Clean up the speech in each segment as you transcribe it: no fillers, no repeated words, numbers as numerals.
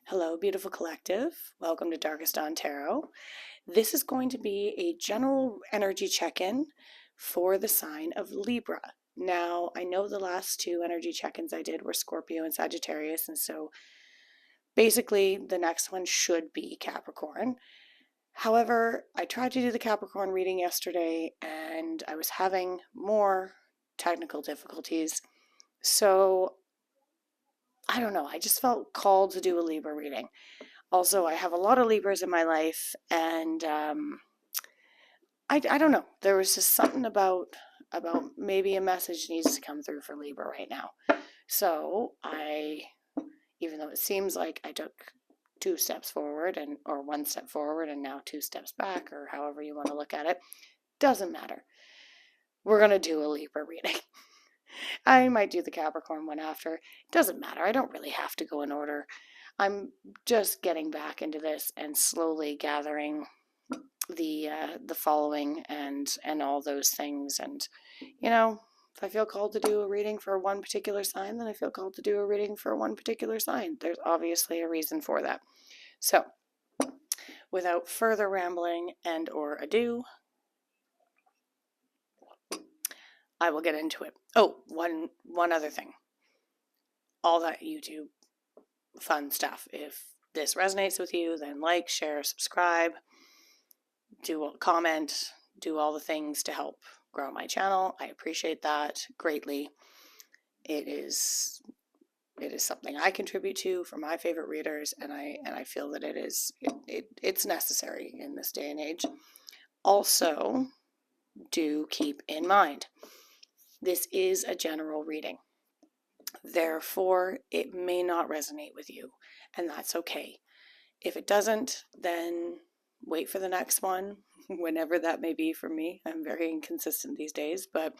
Hello, beautiful collective. Welcome to Darkest Dawn Tarot. This is going to be a general energy check-in for the sign of Libra. Now, I know the last two energy check-ins I did were Scorpio and Sagittarius, and so basically the next one should be Capricorn. However, I tried to do the Capricorn reading yesterday and I was having more technical difficulties. So, I don't know, I just felt called to do a Libra reading. Also, I have a lot of Libras in my life, and I don't know. There was just something about maybe a message needs to come through for Libra right now. So even though it seems like I took two steps forward or one step forward and now two steps back, or however you want to look at it, doesn't matter. We're gonna do a Libra reading. I might do the Capricorn one after. It doesn't matter. I don't really have to go in order. I'm just getting back into this and slowly gathering the following and all those things. And if I feel called to do a reading for one particular sign, then I feel called to do a reading for one particular sign. There's obviously a reason for that. So, without further rambling and or ado, I will get into it. Oh, one other thing. All that YouTube fun stuff. If this resonates with you, then like, share, subscribe, comment, do all the things to help grow my channel. I appreciate that greatly. It is something I contribute to for my favorite readers, and I feel that it's necessary in this day and age. Also, do keep in mind, this is a general reading. Therefore, it may not resonate with you, and that's okay. If it doesn't, then wait for the next one, whenever that may be for me. I'm very inconsistent these days, but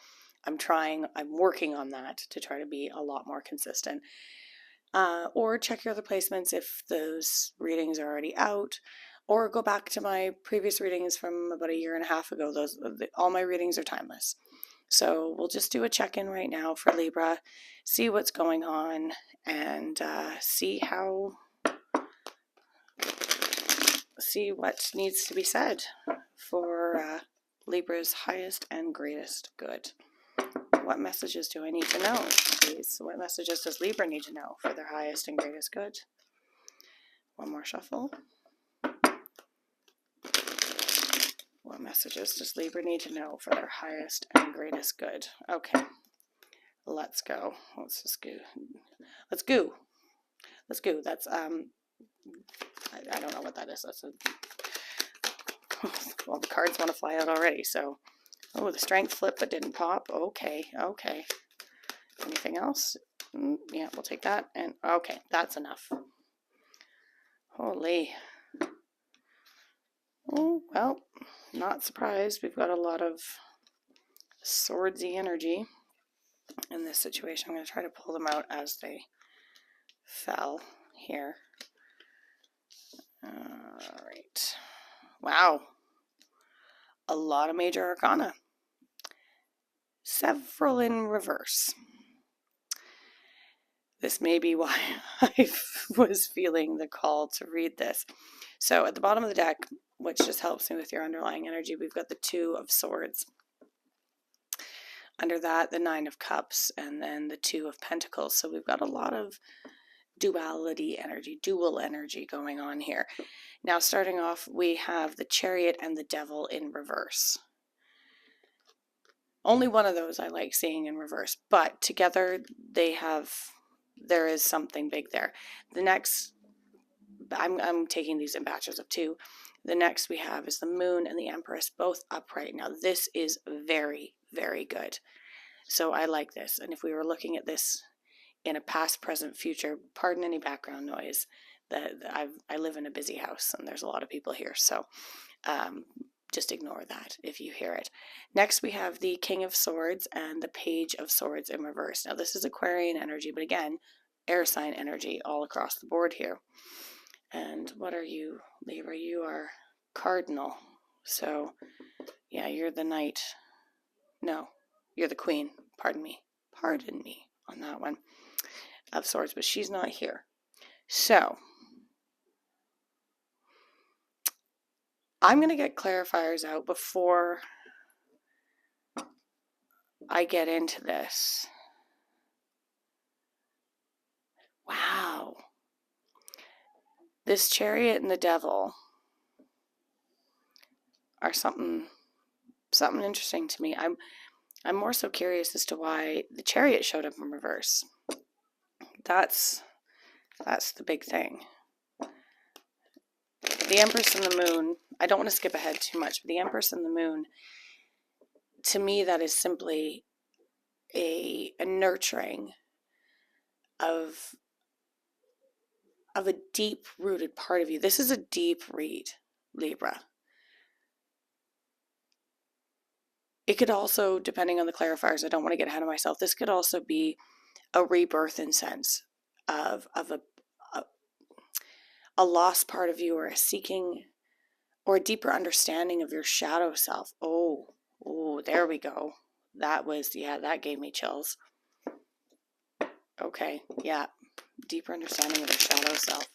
I'm working on that to try to be a lot more consistent. Or check your other placements if those readings are already out, or go back to my previous readings from about a year and a half ago. All my readings are timeless. So we'll just do a check-in right now for Libra, see what's going on, and see what needs to be said for Libra's highest and greatest good. What messages do I need to know, please? What messages does Libra need to know for their highest and greatest good? One more shuffle. What messages does Libra need to know for their highest and greatest good? Okay, let's go. Let's just go. Let's go. Let's go. That's I don't know what that is. That's well, the cards want to fly out already. So, oh, the strength flip but didn't pop. Okay. Anything else? Yeah, we'll take that. And okay, that's enough. Holy. Oh, well, not surprised. We've got a lot of swordsy energy in this situation. I'm going to try to pull them out as they fell here. All right. Wow. A lot of major arcana. Several in reverse. This may be why I was feeling the call to read this. So at the bottom of the deck, which just helps me with your underlying energy, we've got the Two of Swords. Under that, the Nine of Cups, and then the Two of Pentacles. So we've got a lot of duality energy, dual energy going on here. Now, starting off, we have the Chariot and the Devil in reverse. Only one of those I like seeing in reverse, but together there is something big there. The next, I'm taking these in batches of two. The next we have is the Moon and the Empress, both upright. Now, this is very, very good. So I like this. And if we were looking at this in a past, present, future, pardon any background noise, I live in a busy house and there's a lot of people here. So just ignore that if you hear it. Next, we have the King of Swords and the Page of Swords in reverse. Now, this is Aquarian energy, but again, air sign energy all across the board here. And what are you, Libra? You are Cardinal. So, yeah, you're the Knight. No, you're the Queen. Pardon me on that one of Swords, but she's not here. So, I'm going to get clarifiers out before I get into this. Wow. This Chariot and the Devil are something interesting to me. I'm more so curious as to why the Chariot showed up in reverse. That's the big thing. The Empress and the Moon, I don't want to skip ahead too much, but the Empress and the Moon, to me, that is simply a nurturing of a deep-rooted part of you. This is a deep read, Libra. It could also, depending on the clarifiers, I don't want to get ahead of myself, this could also be a rebirth in sense of a lost part of you, or a seeking or a deeper understanding of your shadow self. Oh, there we go. That was, yeah, that gave me chills. Okay, yeah, deeper understanding of your shadow self.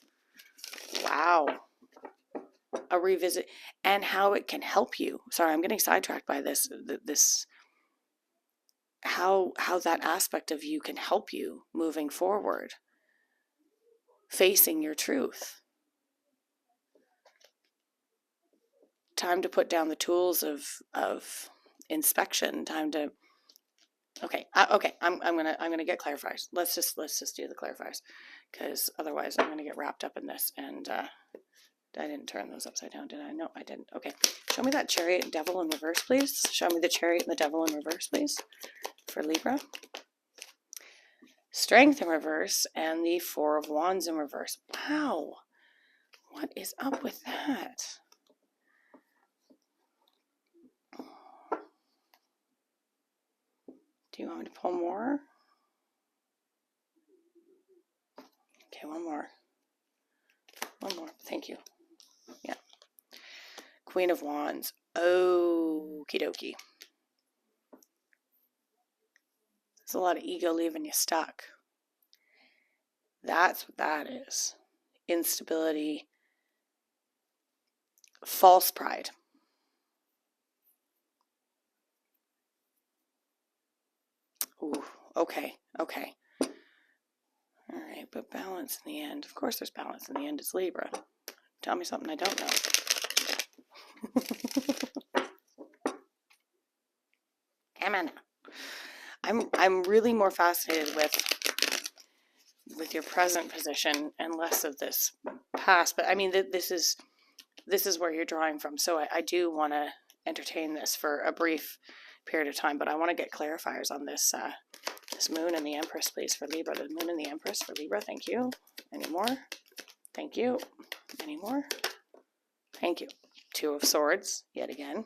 Wow. A revisit, and how it can help you. Sorry, I'm getting sidetracked by this how that aspect of you can help you moving forward, facing your truth. Time to put down the tools of inspection. Time to I'm gonna get clarifiers. Let's just do the clarifiers, because otherwise I'm gonna get wrapped up in this. And I didn't turn those upside down, did I? No, I didn't. Okay, show me that Chariot and Devil in reverse, please. Show me the Chariot and the Devil in reverse, please, for Libra. Strength in reverse and the Four of Wands in reverse. Wow, what is up with that? Do you want me to pull more? Okay, one more. Thank you. Yeah. Queen of Wands. Okie dokie. There's a lot of ego leaving you stuck. That's what that is. Instability. False pride. Ooh, okay. All right, but balance in the end. Of course there's balance in the end. It's Libra. Tell me something I don't know. Come on now. I'm really more fascinated with your present position and less of this past. But I mean, this is where you're drawing from. So I do want to entertain this for a brief period of time, but I want to get clarifiers on this this Moon and the Empress, please, for Libra. The Moon and the Empress for Libra. Thank you. Any more? Thank you. Any more? Thank you. Two of Swords, yet again.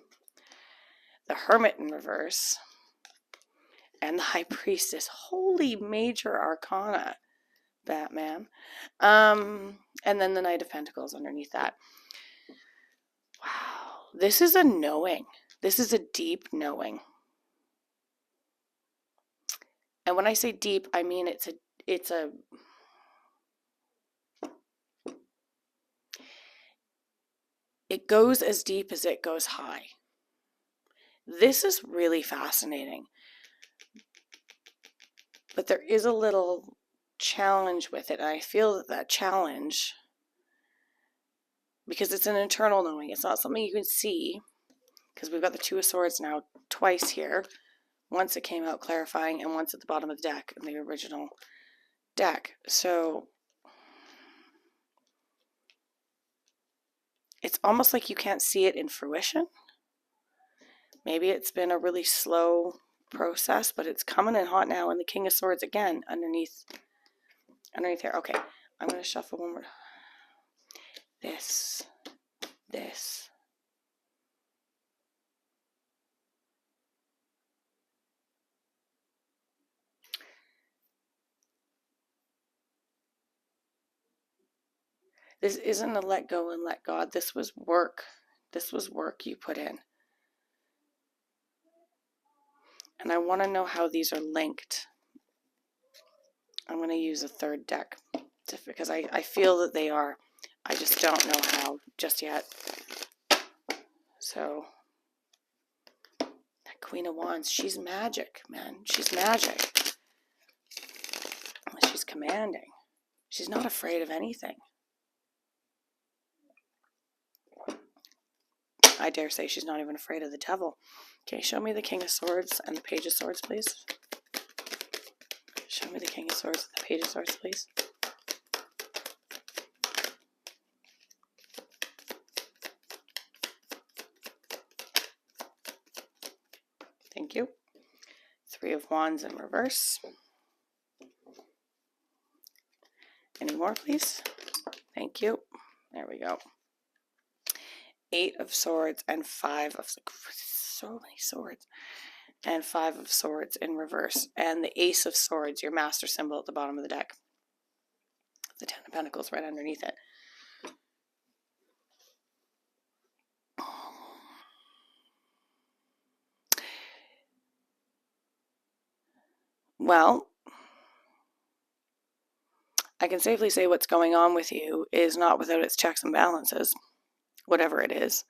The Hermit in reverse. And the High Priestess. Holy major arcana, Batman. And then the Knight of Pentacles underneath that. Wow. This is a knowing. This is a deep knowing. And when I say deep, I mean it goes as deep as it goes high. This is really fascinating. But there is a little challenge with it. And I feel that challenge, because it's an internal knowing, it's not something you can see, because we've got the Two of Swords now twice here. Once it came out clarifying, and once at the bottom of the deck in the original deck. So it's almost like you can't see it in fruition. Maybe it's been a really slow process, but it's coming in hot now. And the King of Swords again underneath here. Okay, I'm going to shuffle one more. This. This isn't a let go and let God. This was work. This was work you put in. And I want to know how these are linked. I'm going to use a third deck because I feel that they are. I just don't know how just yet. So that Queen of Wands, she's magic, man. She's magic. She's commanding. She's not afraid of anything. I dare say she's not even afraid of the devil. Okay, show me the King of Swords and the Page of Swords, please. Show me the King of Swords and the Page of Swords, please. Thank you. Three of Wands in reverse. Any more, please? Thank you. There we go. Eight of Swords and Five of... So many swords. And Five of Swords in reverse. And the Ace of Swords, your master symbol at the bottom of the deck. The Ten of Pentacles right underneath it. Well, I can safely say what's going on with you is not without its checks and balances, whatever it is.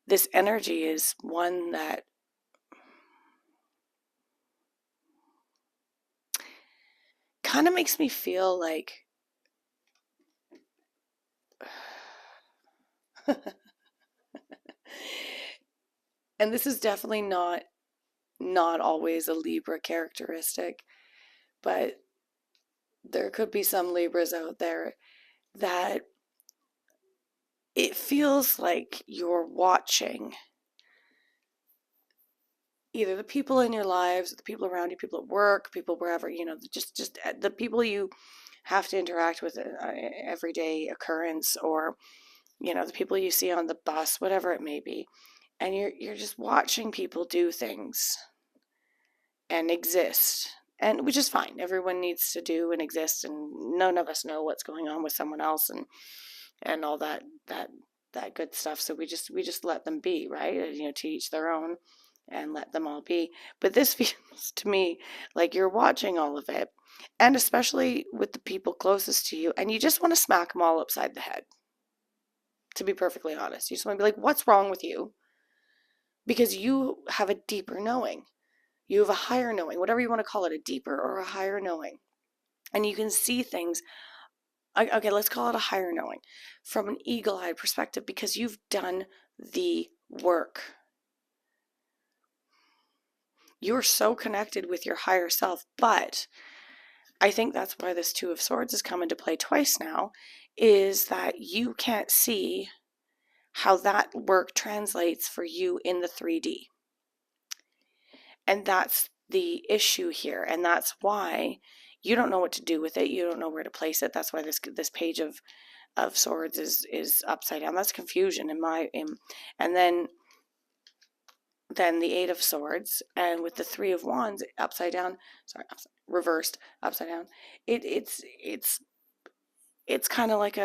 This energy is one that kind of makes me feel like and this is definitely not always a Libra characteristic, but there could be some Libras out there that it feels like you're watching either the people in your lives, the people around you, people at work, people wherever, you know, just the people you have to interact with everyday occurrence, or, you know, the people you see on the bus, whatever it may be. And you're just watching people do things and exist, and which is fine. Everyone needs to do and exist, and none of us know what's going on with someone else and all that good stuff. So we just let them be, right? You know, to each their own, and let them all be. But this feels to me like you're watching all of it, and especially with the people closest to you, and you just want to smack them all upside the head. To be perfectly honest, you just want to be like, what's wrong with you? Because you have a deeper knowing. You have a higher knowing, whatever you want to call it, a deeper or a higher knowing. And you can see things, okay, let's call it a higher knowing, from an eagle-eyed perspective, because you've done the work. You're so connected with your higher self. But I think that's why this Two of Swords has come into play twice now, is that you can't see how that work translates for you in the 3D. And that's the issue here. And that's why you don't know what to do with it. You don't know where to place it. That's why this Page of Swords is upside down. That's confusion and then the Eight of Swords, and with the Three of Wands upside down, reversed upside down. It's kind of like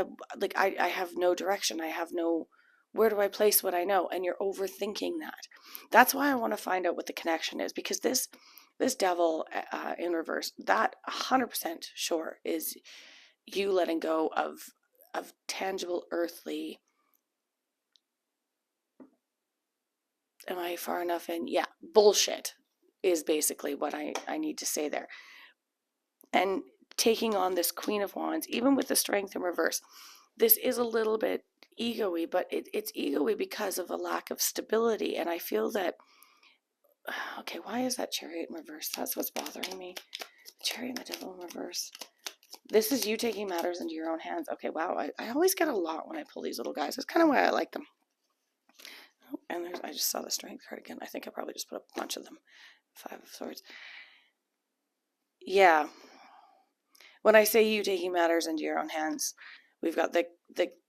I have no direction. I have no, where do I place what I know? And you're overthinking that. That's why I want to find out what the connection is, because this devil in reverse, that 100% sure is you letting go of tangible earthly. Am I far enough in? Yeah, bullshit is basically what I need to say there. And taking on this Queen of Wands, even with the Strength in reverse, this is a little bit ego-y, but it's ego-y because of a lack of stability. And I feel that, okay, why is that Chariot in reverse? That's what's bothering me. Chariot and the Devil in reverse. This is you taking matters into your own hands. Okay, wow, I always get a lot when I pull these little guys. That's kind of why I like them. Oh, and I just saw the Strength card again. I think I probably just put a bunch of them. Five of Swords. Yeah. When I say you taking matters into your own hands, we've got the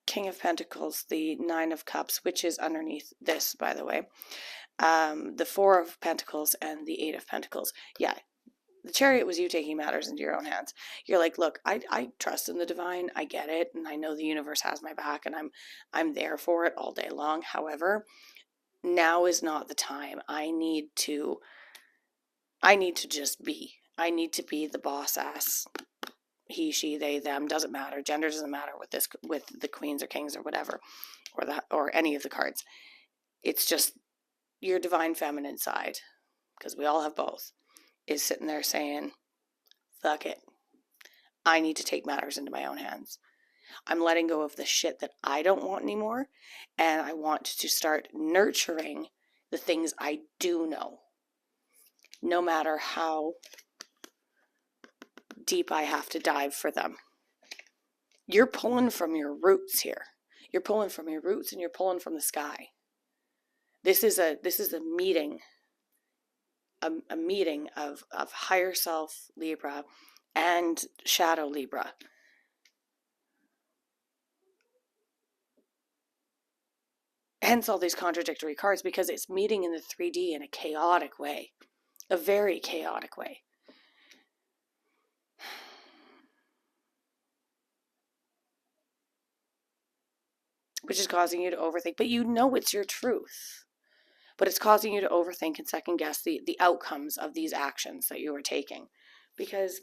King of Pentacles, the Nine of Cups, which is underneath this, by the way, the Four of Pentacles, and the Eight of Pentacles. Yeah, the Chariot was you taking matters into your own hands. You're like, look, I trust in the divine. I get it, and I know the universe has my back, and I'm there for it all day long. However, now is not the time. I need to just be. I need to be the boss ass. He, she, they, them, doesn't matter. Gender doesn't matter with the queens or kings or whatever, or any of the cards. It's just your divine feminine side, because we all have both, is sitting there saying, fuck it. I need to take matters into my own hands. I'm letting go of the shit that I don't want anymore, and I want to start nurturing the things I do know, no matter how deep I have to dive for them. You're pulling from your roots here. You're pulling from your roots, and you're pulling from the sky. This is a meeting, a meeting of higher self Libra and shadow Libra. Hence all these contradictory cards, because it's meeting in the 3D in a chaotic way, a very chaotic way. Which is causing you to overthink, but you know it's your truth. But it's causing you to overthink and second guess the outcomes of these actions that you are taking. Because,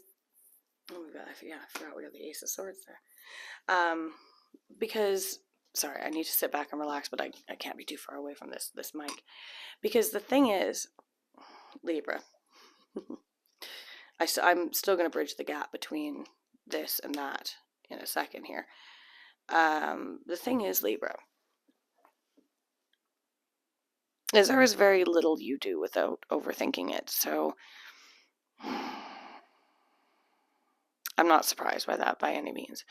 oh my god, I forgot we got the Ace of Swords there. Because, sorry, I need to sit back and relax, but I can't be too far away from this mic. Because the thing is, Libra, I'm still going to bridge the gap between this and that in a second here. The thing is, Libra, is there is very little you do without overthinking it. So I'm not surprised by that by any means.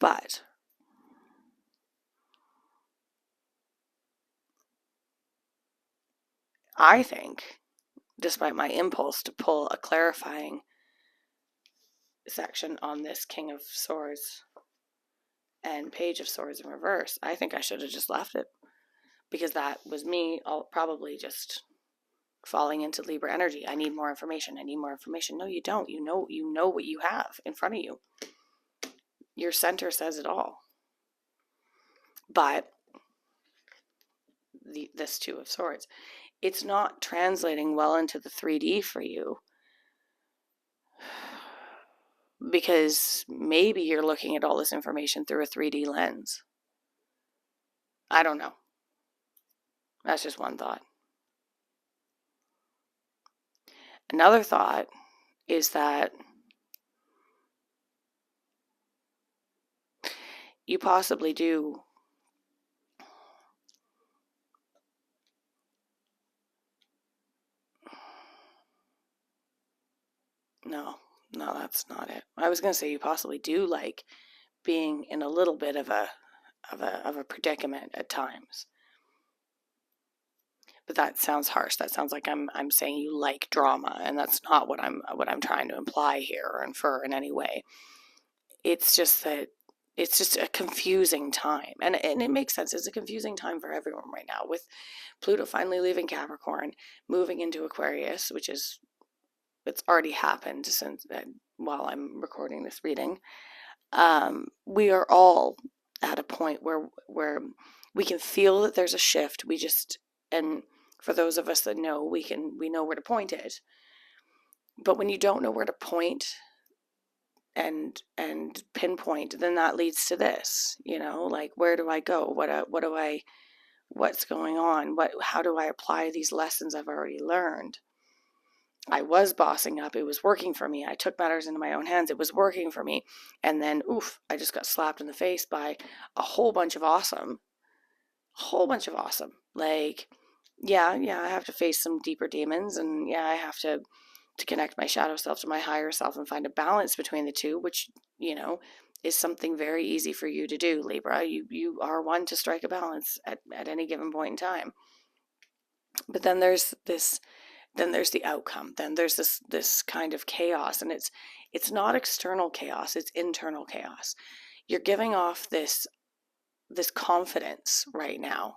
But I think, despite my impulse to pull a clarifying section on this King of Swords and Page of Swords in reverse, I think I should have just left it. Because that was me probably just falling into Libra energy. I need more information. I need more information. No, you don't. You know what you have in front of you. Your center says it all. But this Two of Swords, it's not translating well into the 3D for you. Because maybe you're looking at all this information through a 3D lens. I don't know. That's just one thought. Another thought is that you possibly do no, that's not it. I was going to say you possibly do like being in a little bit of a predicament at times. But that sounds harsh. That sounds like I'm saying you like drama, and that's not what I'm trying to imply here or infer in any way. It's just that it's just a confusing time, and it makes sense. It's a confusing time for everyone right now, with Pluto finally leaving Capricorn, moving into Aquarius, which is, it's already happened since while I'm recording this reading. We are all at a point where we can feel that there's a shift. And for those of us that know, we know where to point it. But when you don't know where to point and pinpoint, then that leads to this, like, where do I go? What's going on? How do I apply these lessons I've already learned? I was bossing up. It was working for me. I took matters into my own hands. It was working for me. And then, I just got slapped in the face by a whole bunch of awesome. Like, yeah, I have to face some deeper demons, and yeah, I have to connect my shadow self to my higher self and find a balance between the two, which, is something very easy for you to do, Libra. You are one to strike a balance at any given point in time. But then there's the outcome. Then there's this kind of chaos, and it's not external chaos, it's internal chaos. You're giving off this confidence right now,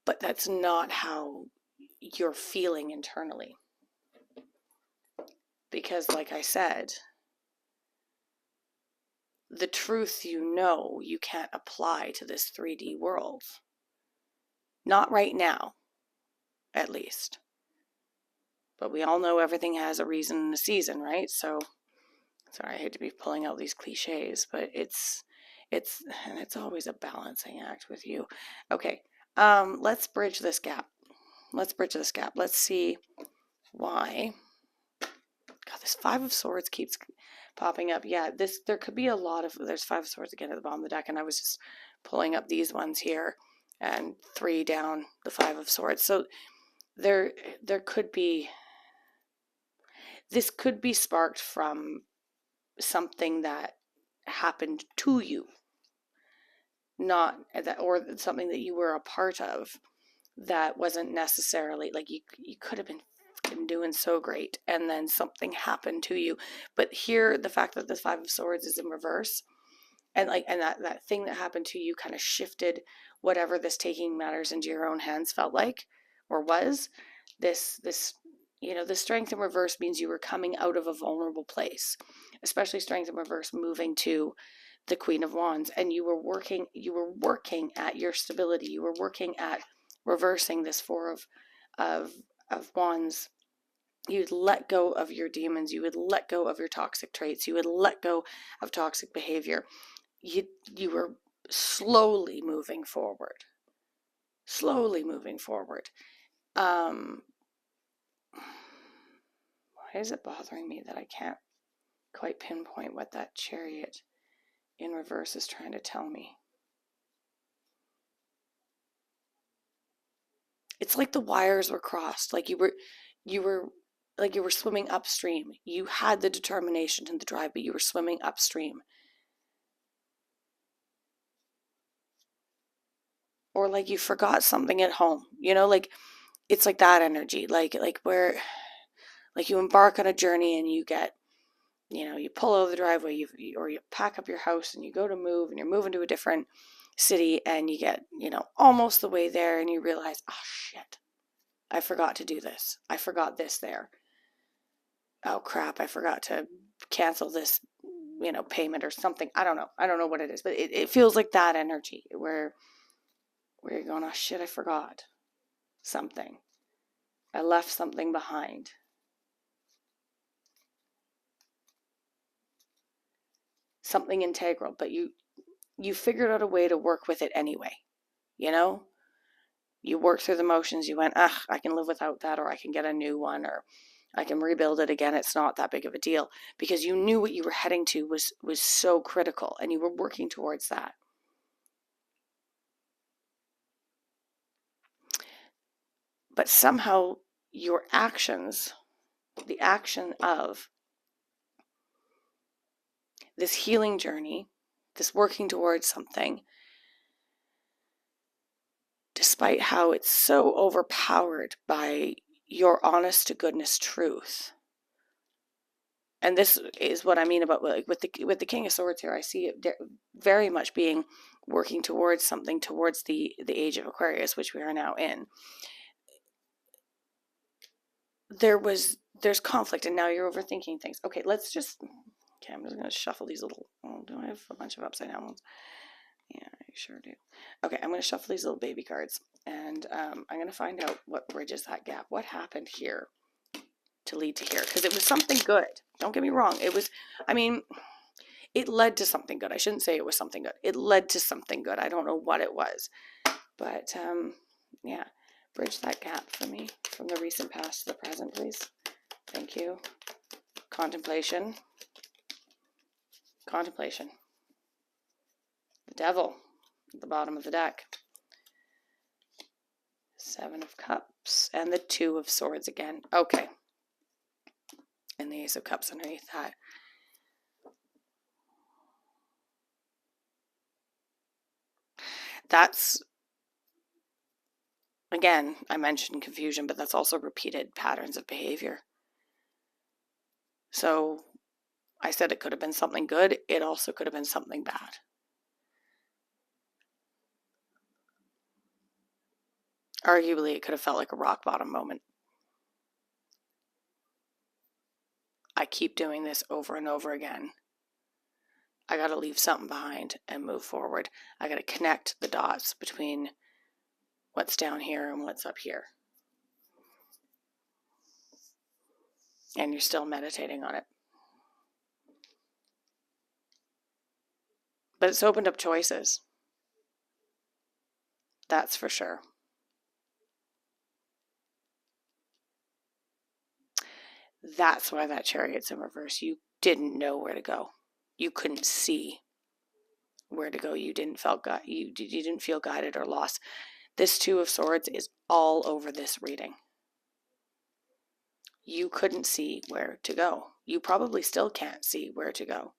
but that's not how you're feeling internally. Because, like I said, the truth you can't apply to this 3D world. Not right now, at least. But we all know everything has a reason and a season, right? So, sorry, I hate to be pulling out these cliches, but it's always a balancing act with you. Okay, Let's bridge this gap. Let's see why. God, this Five of Swords keeps popping up. Yeah, there could be a lot of, there's Five of Swords again at the bottom of the deck, and I was just pulling up these ones here, and 3 down, the Five of Swords. So there could be, this could be sparked from something that happened to you, not that, or something that you were a part of that wasn't necessarily, like, you could have been doing so great and then something happened to you. But here, the fact that the Five of Swords is in reverse, and that thing that happened to you kind of shifted whatever this taking matters into your own hands felt like, or was. This the strength in reverse means you were coming out of a vulnerable place, especially strength in reverse moving to the Queen of Wands, and you were working at your stability. You were working at reversing this Four of Wands. You'd let go of your demons. You would let go of your toxic traits. You would let go of toxic behavior. You were slowly moving forward. Why is it bothering me that I can't quite pinpoint what that Chariot in reverse is trying to tell me? It's like the wires were crossed, like you were swimming upstream. You had the determination and the drive, but you were swimming upstream. Or like you forgot something at home, like it's like that energy, like where, like, you embark on a journey and you get, you pull out of the driveway, or you pack up your house and you go to move, and you're moving to a different city, and you get, almost the way there, and you realize, oh shit, I forgot to do this. I forgot this there. Oh crap, I forgot to cancel this, payment or something. I don't know what it is, but it feels like that energy where you're going, oh shit, I forgot something. I left something behind. Something integral, but you figured out a way to work with it anyway. You worked through the motions. You went, I can live without that, or I can get a new one, or I can rebuild it again. It's not that big of a deal, because you knew what you were heading to was so critical, and you were working towards that. But somehow your actions, the action of this healing journey, this working towards something, despite how it's so overpowered by your honest to goodness truth. And this is what I mean about, like, with the King of Swords here. I see it very much being working towards something, towards the age of Aquarius, which we are now in. There's conflict, and now you're overthinking things. Okay, I'm just going to shuffle these little, do I have a bunch of upside down ones? Yeah, I sure do. Okay, I'm going to shuffle these little baby cards, and I'm going to find out what bridges that gap. What happened here to lead to here? Because it was something good. Don't get me wrong. It led to something good. I shouldn't say it was something good. It led to something good. I don't know what it was. But, yeah, bridge that gap for me from the recent past to the present, please. Thank you. Contemplation. Contemplation. The Devil at the bottom of the deck. Seven of Cups. And the Two of Swords again. Okay. And the Ace of Cups underneath that. That's, again, I mentioned confusion, but that's also repeated patterns of behavior. So I said it could have been something good. It also could have been something bad. Arguably, it could have felt like a rock bottom moment. I keep doing this over and over again. I got to leave something behind and move forward. I got to connect the dots between what's down here and what's up here. And you're still meditating on it. But it's opened up choices. That's for sure. That's why that Chariot's in reverse. You didn't know where to go. You couldn't see where to go. You didn't feel guided or lost. This Two of Swords is all over this reading. You couldn't see where to go. You probably still can't see where to go.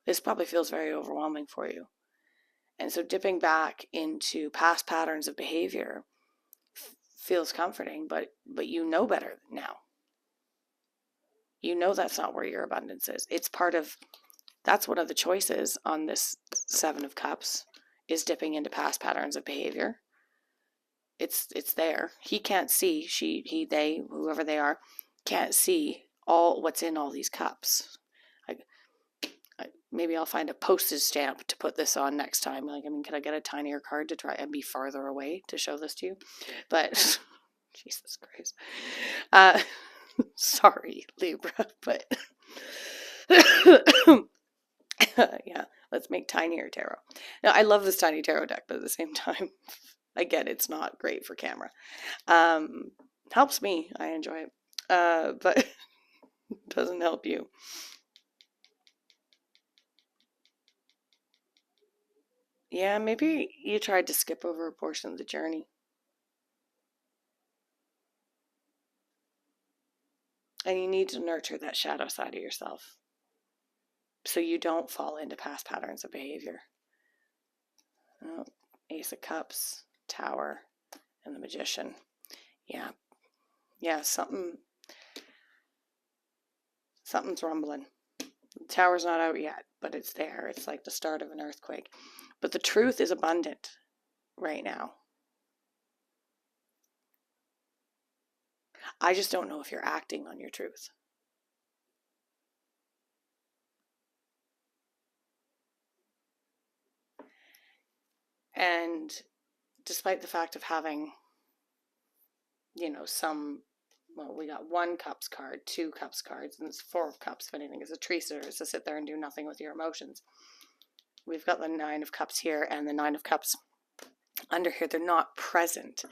This probably feels very overwhelming for you. And so dipping back into past patterns of behavior feels comforting, but you know better now. You know that's not where your abundance is. That's one of the choices on this Seven of Cups, is dipping into past patterns of behavior. It's there. He can't see, they, whoever they are, can't see all what's in all these cups. Maybe I'll find a postage stamp to put this on next time. Can I get a tinier card to try and be farther away to show this to you? But Jesus Christ. Sorry, Libra, but yeah, let's make tinier tarot. Now, I love this tiny tarot deck, but at the same time, I get it's not great for camera. Helps me. I enjoy it. But doesn't help you. Yeah, maybe you tried to skip over a portion of the journey. And you need to nurture that shadow side of yourself so you don't fall into past patterns of behavior. Oh, Ace of Cups, Tower, and the Magician. Yeah, something's rumbling. The Tower's not out yet, but it's there. It's like the start of an earthquake. But the truth is abundant right now. I just don't know if you're acting on your truth. And despite the fact of having, we got 1 Cups card, 2 Cups cards, and it's 4 of Cups if anything is a tree sitter, is to sit there and do nothing with your emotions. We've got the 9 of Cups here and the 9 of Cups under here. They're not present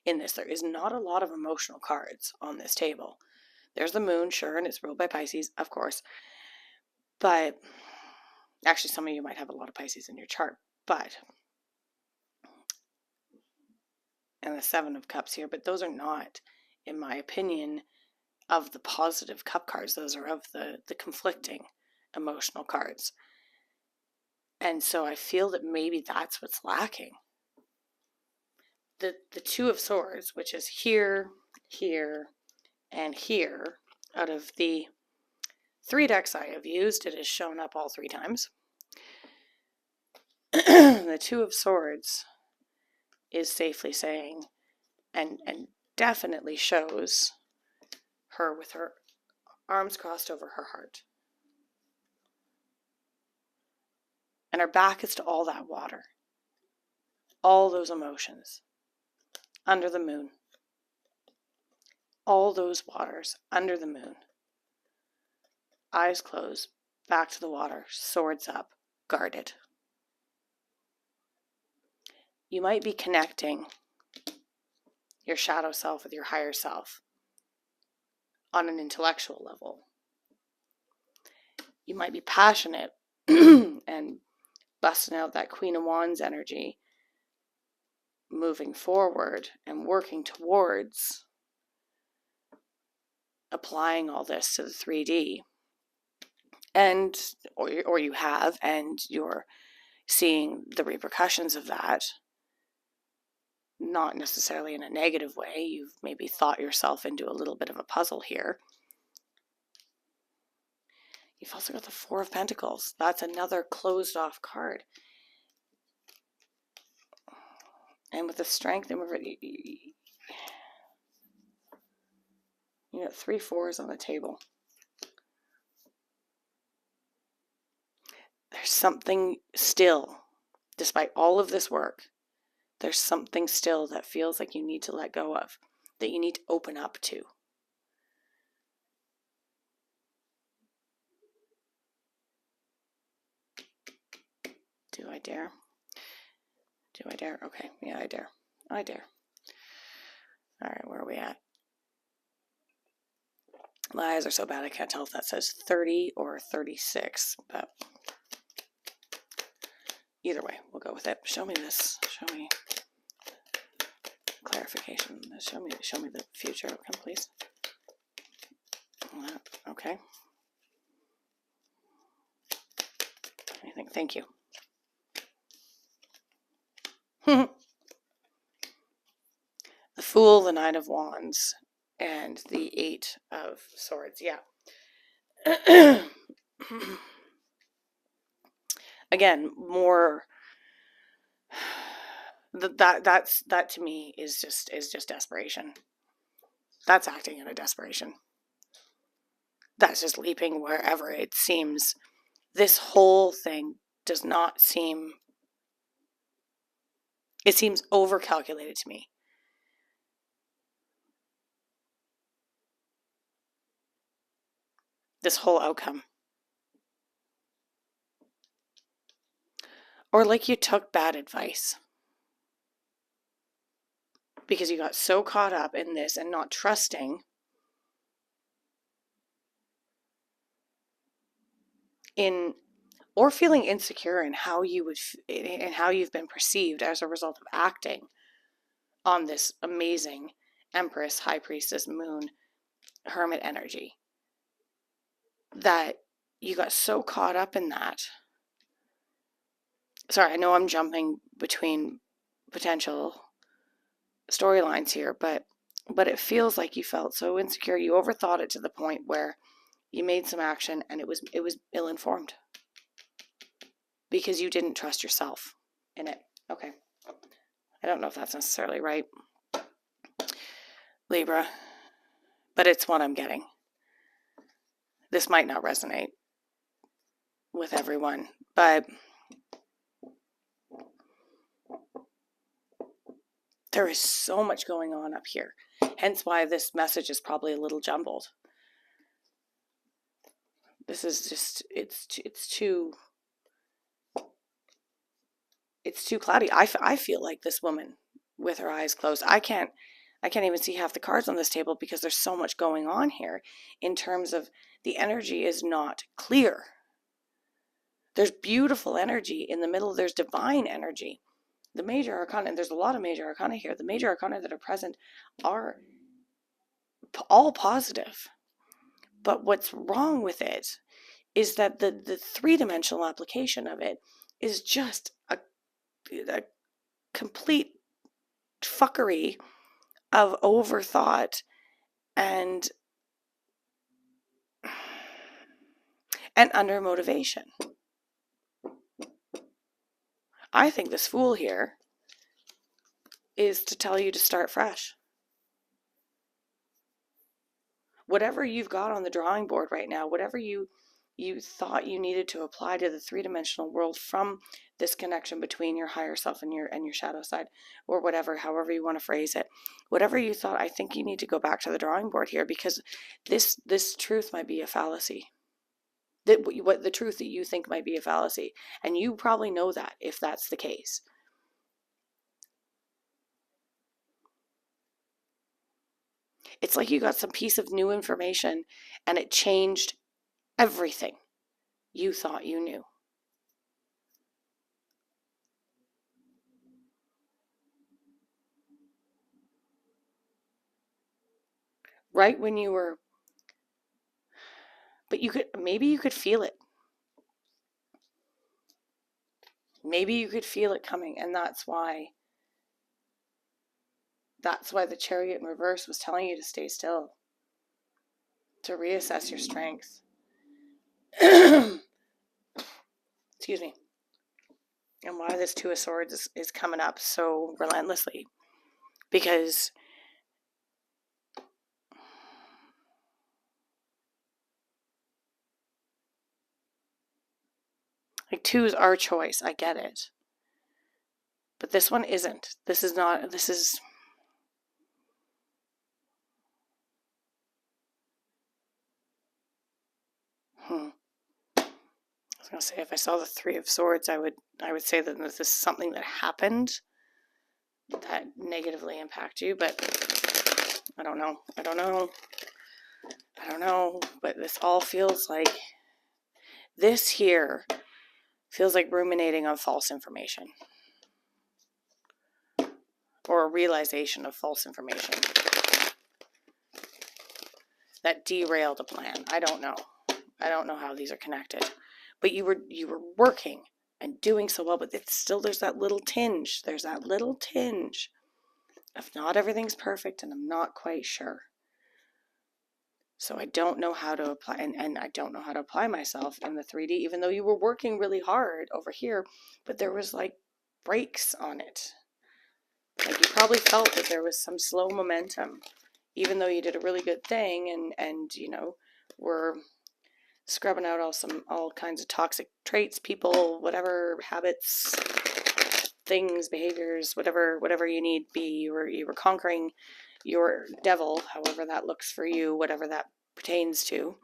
in this. There is not a lot of emotional cards on this table. There's the Moon, sure, and it's ruled by Pisces, of course. But actually, some of you might have a lot of Pisces in your chart. And the 7 of Cups here, but those are not, in my opinion, of the positive cup cards. Those are of the conflicting emotional cards. And so I feel that maybe that's what's lacking. The 2 of Swords, which is here, here, and here, out of the 3 decks I have used, it has shown up all 3 times. The 2 of Swords is safely saying, and definitely shows her with her arms crossed over her heart. And her back is to all that water, all those emotions, under the moon. All those waters, under the moon. Eyes closed, back to the water, swords up, guarded. You might be connecting your shadow self with your higher self on an intellectual level. You might be passionate and busting out that Queen of Wands energy, moving forward and working towards applying all this to the 3D. And or you have, and you're seeing the repercussions of that, not necessarily in a negative way. You've maybe thought yourself into a little bit of a puzzle here. You've also got the 4 of Pentacles. That's another closed off card. And with the Strength, and you got 3 4s on the table. There's something still, despite all of this work, there's something still that feels like you need to let go of, that you need to open up to. Do I dare? Do I dare? Okay, yeah, I dare. I dare. All right, where are we at? My eyes are so bad I can't tell if that says 30 or 36, but either way, we'll go with it. Show me this. Show me clarification. Show me the future outcome, please. Okay. Anything? Thank you. The Fool, the Nine of Wands, and the Eight of Swords. Yeah. Again, more that to me is just desperation. That's acting out of desperation. That's just leaping wherever it seems. This whole thing does not seem, it seems overcalculated to me. This whole outcome. Or like you took bad advice. Because you got so caught up in this and not trusting in, or feeling insecure in how you would, and how you've been perceived as a result of acting on this amazing Empress, High Priestess, Moon, Hermit energy, that you got so caught up in that. Sorry, I know I'm jumping between potential storylines here, but it feels like you felt so insecure, you overthought it to the point where you made some action and it was ill-informed because you didn't trust yourself in it. Okay. I don't know if that's necessarily right, Libra, but it's what I'm getting. This might not resonate with everyone, but there is so much going on up here. Hence why this message is probably a little jumbled. This is just, it's too cloudy. I feel like this woman with her eyes closed. I can't even see half the cards on this table because there's so much going on here in terms of the energy is not clear. There's beautiful energy in the middle. There's divine energy. The major arcana, and there's a lot of major arcana here. The major arcana that are present are all positive. But what's wrong with it is that the three-dimensional application of it is just a complete fuckery of overthought and under motivation. I think this Fool here is to tell you to start fresh. Whatever you've got on the drawing board right now, whatever you thought you needed to apply to the three-dimensional world from this connection between your higher self and your shadow side, or whatever, however you want to phrase it, whatever you thought, I think you need to go back to the drawing board here, because this truth might be a fallacy. What the truth that you think might be a fallacy, and you probably know that if that's the case. It's like you got some piece of new information and it changed everything you thought you knew. Right when you were, but maybe you could feel it. Maybe you could feel it coming, and that's why the Chariot in reverse was telling you to stay still, to reassess your strengths. Excuse me. And why this Two of Swords is coming up so relentlessly. Because like two's our choice, I get it. But this one isn't. This is not, this is... I was going to say, if I saw the Three of Swords, I would say that this is something that happened that negatively impact you, but I don't know. But this all feels like, this here feels like ruminating on false information, or a realization of false information that derailed a plan. I don't know how these are connected, but you were working and doing so well, but it's still, there's that little tinge of not everything's perfect, and I'm not quite sure. So I don't know how to apply, and I don't know how to apply myself in the 3D, even though you were working really hard over here, but there was like breaks on it. Like, you probably felt that there was some slow momentum, even though you did a really good thing, and you know, were scrubbing out all kinds of toxic traits, people, whatever, habits, things, behaviors, whatever you need be. You were conquering your devil, however that looks for you, whatever that pertains to.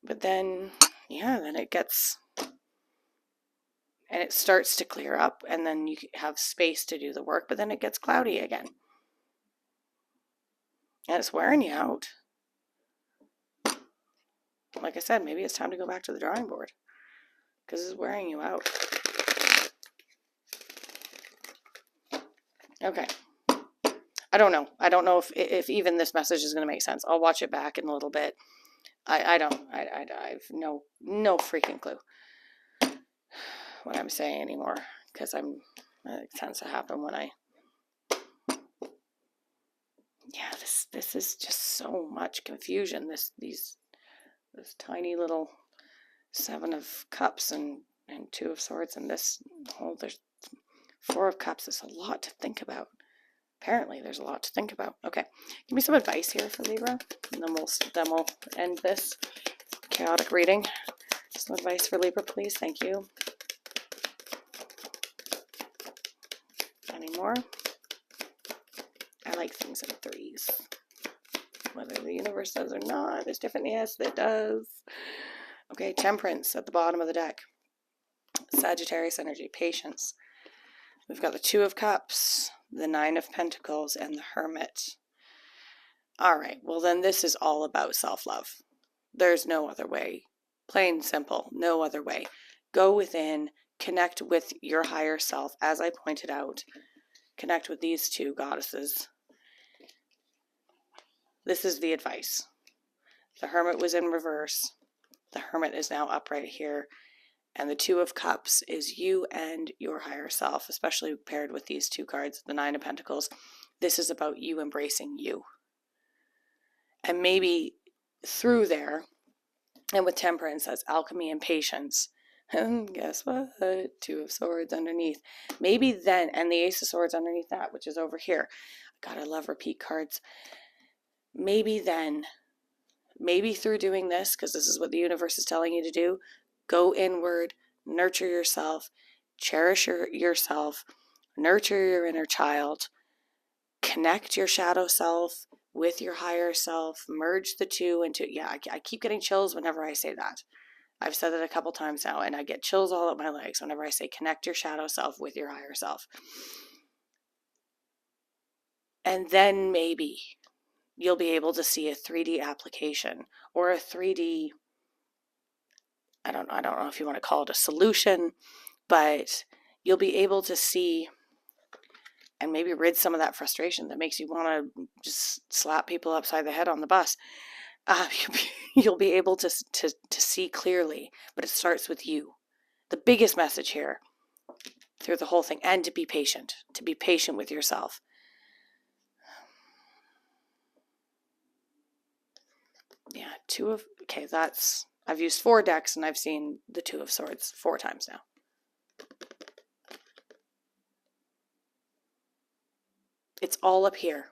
But then, yeah, then it gets, and it starts to clear up, and then you have space to do the work, but then it gets cloudy again. And it's wearing you out. Like I said, maybe it's time to go back to the drawing board, because it's wearing you out. Okay. I don't know if even this message is going to make sense. I'll watch it back in a little bit. I've no freaking clue what I'm saying anymore, because it tends to happen when this is just so much confusion. This tiny little 7 of Cups and 2 of Swords, and there's 4 of Cups. There's a lot to think about. Apparently, there's a lot to think about. Okay, give me some advice here for Libra, and then we'll end this chaotic reading. Some advice for Libra, please. Thank you. Any more? I like things in 3s. Whether the universe does or not is different. Yes, it does. Okay, Temperance at the bottom of the deck. Sagittarius energy, patience. We've got the 2 of Cups, the 9 of Pentacles, and the Hermit. All right, well then this is all about self-love. There's no other way. Plain simple, no other way. Go within, connect with your higher self, as I pointed out. Connect with these 2 goddesses. This is the advice. The Hermit was in reverse. The Hermit is now upright here. And the 2 of Cups is you and your higher self, especially paired with these 2 cards, the 9 of Pentacles. This is about you embracing you. And maybe through there, and with Temperance as alchemy and patience, and guess what? 2 of Swords underneath. Maybe then, and the Ace of Swords underneath that, which is over here. God, I love repeat cards. Maybe then, maybe through doing this, because this is what the universe is telling you to do, go inward, nurture yourself, cherish yourself, nurture your inner child, connect your shadow self with your higher self, merge the 2 into, yeah, I keep getting chills whenever I say that. I've said it a couple times now, and I get chills all up my legs whenever I say connect your shadow self with your higher self. And then maybe you'll be able to see a 3D application, or a 3D, I don't know if you want to call it a solution, but you'll be able to see and maybe rid some of that frustration that makes you want to just slap people upside the head on the bus. You'll be able to see clearly, but it starts with you. The biggest message here through the whole thing, and to be patient with yourself. Yeah, okay, I've used 4 decks, and I've seen the 2 of Swords 4 times now. It's all up here.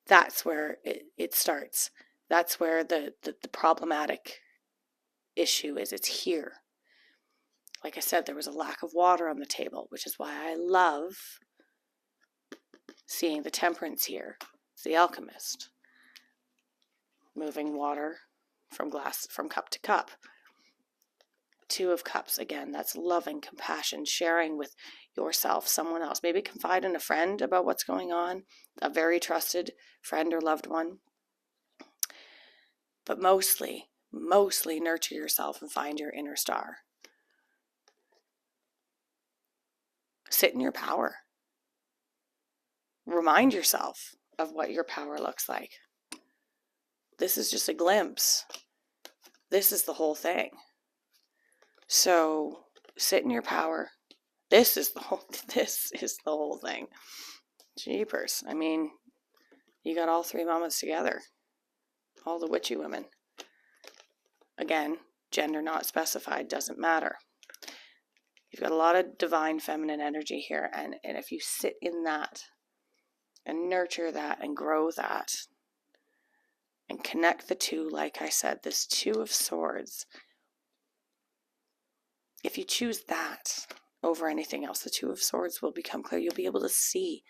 That's where it starts. That's where the problematic issue is. It's here. Like I said, there was a lack of water on the table, which is why I love seeing the Temperance here. It's the alchemist, moving water from cup to cup. 2 of Cups, again, that's loving, compassion, sharing with yourself, someone else. Maybe confide in a friend about what's going on, a very trusted friend or loved one. But mostly nurture yourself and find your inner star. Sit in your power. Remind yourself of what your power looks like. This is just a glimpse. This is the whole thing. So sit in your power. This is the whole thing. Jeepers. I mean, you got all three mamas together. All the witchy women. Again, gender not specified, doesn't matter. You've got a lot of divine feminine energy here, and if you sit in that and nurture that and grow that and connect the two, like I said, this Two of Swords, if you choose that over anything else, the Two of Swords will become clear. You'll be able to see,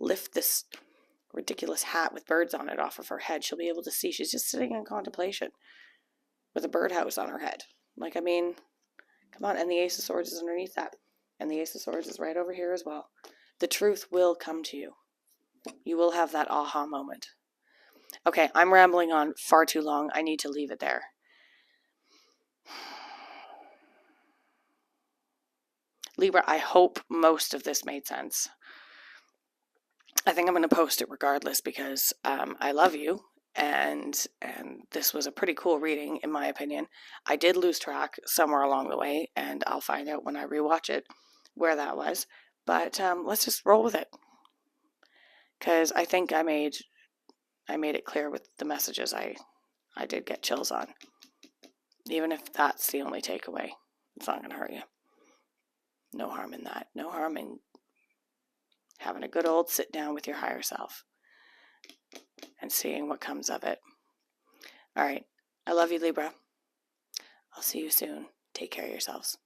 lift this ridiculous hat with birds on it off of her head. She'll be able to see. She's just sitting in contemplation with a birdhouse on her head. Like, I mean, come on. And the Ace of Swords is underneath that. And the Ace of Swords is right over here as well. The truth will come to you. You will have that aha moment. Okay, I'm rambling on far too long. I need to leave it there. Libra, I hope most of this made sense. I think I'm going to post it regardless because I love you. And this was a pretty cool reading, in my opinion. I did lose track somewhere along the way, and I'll find out when I rewatch it where that was. But let's just roll with it, because I think I made it clear with the messages I did get chills on. Even if that's the only takeaway, it's not going to hurt you. No harm in that. No harm in having a good old sit down with your higher self and seeing what comes of it. All right. I love you, Libra. I'll see you soon. Take care of yourselves.